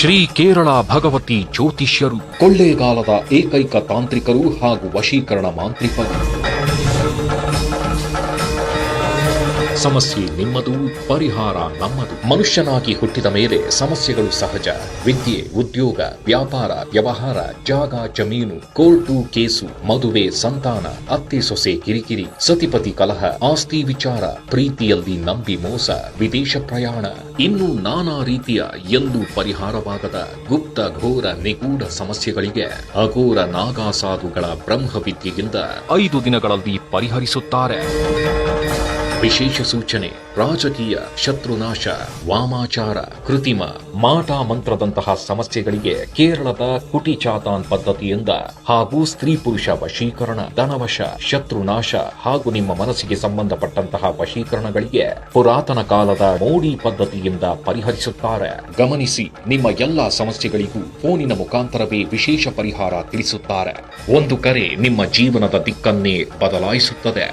ಶ್ರೀ ಕೇರಳ ಭಗವತಿ ಜ್ಯೋತಿಷ್ಯರು, ಕೊಳ್ಳೇಗಾಲದ ಏಕೈಕ ತಾಂತ್ರಿಕರು ಹಾಗೂ ವಶೀಕರಣ ಮಾಂತ್ರಿಕರು. ಸಮಸ್ಯೆ ನಿಮ್ಮದು, ಪರಿಹಾರ ನಮ್ಮದು. ಮನುಷ್ಯನಾಗಿ ಹುಟ್ಟಿದ ಮೇಲೆ ಸಮಸ್ಯೆಗಳು ಸಹಜ. ವಿದ್ಯೆ, ಉದ್ಯೋಗ, ವ್ಯಾಪಾರ, ವ್ಯವಹಾರ, ಜಾಗ, ಜಮೀನು, ಕೋರ್ಟು, ಕೇಸು, ಮದುವೆ, ಸಂತಾನ, ಅತ್ತೆ ಸೊಸೆ ಕಿರಿಕಿರಿ, ಸತಿಪತಿ ಕಲಹ, ಆಸ್ತಿ ವಿಚಾರ, ಪ್ರೀತಿಯಲ್ಲಿ ನಂಬಿ ಮೋಸ, ವಿದೇಶ ಪ್ರಯಾಣ, ಇನ್ನೂ ನಾನಾ ರೀತಿಯ ಎಂದು ಪರಿಹಾರವಾಗದ ಗುಪ್ತ ಘೋರ ನಿಗೂಢ ಸಮಸ್ಯೆಗಳಿಗೆ ಅಘೋರ ನಾಗಾಸಾಧುಗಳ ಬ್ರಹ್ಮವಿದ್ಯೆಯಿಂದ 5 ದಿನಗಳಲ್ಲಿ ಪರಿಹರಿಸುತ್ತಾರೆ. ವಿಶೇಷ ಸೂಚನೆ: ರಾಜಕೀಯ, ಶತ್ರುನಾಶ, ವಾಮಾಚಾರ, ಕೃತಿಮ, ಮಾಟ ಮಂತ್ರದಂತಹ ಸಮಸ್ಯೆಗಳಿಗೆ ಕೇರಳದ ಕುಟಿಚಾತಾನ್ ಪದ್ಧತಿಯಿಂದ ಹಾಗೂ ಸ್ತ್ರೀ ಪುರುಷ ವಶೀಕರಣ, ಧನವಶ, ಶತ್ರುನಾಶ ಹಾಗೂ ನಿಮ್ಮ ಮನಸ್ಸಿಗೆ ಸಂಬಂಧಪಟ್ಟಂತಹ ವಶೀಕರಣಗಳಿಗೆ ಪುರಾತನ ಕಾಲದ ಮೋಡಿ ಪದ್ಧತಿಯಿಂದ ಪರಿಹರಿಸುತ್ತಾರೆ. ಗಮನಿಸಿ, ನಿಮ್ಮ ಎಲ್ಲಾ ಸಮಸ್ಯೆಗಳಿಗೂ ಫೋನಿನ ಮುಖಾಂತರವೇ ವಿಶೇಷ ಪರಿಹಾರ ತಿಳಿಸುತ್ತಾರೆ. ಒಂದು ಕರೆ ನಿಮ್ಮ ಜೀವನದ ದಿಕ್ಕನ್ನೇ ಬದಲಾಯಿಸುತ್ತದೆ.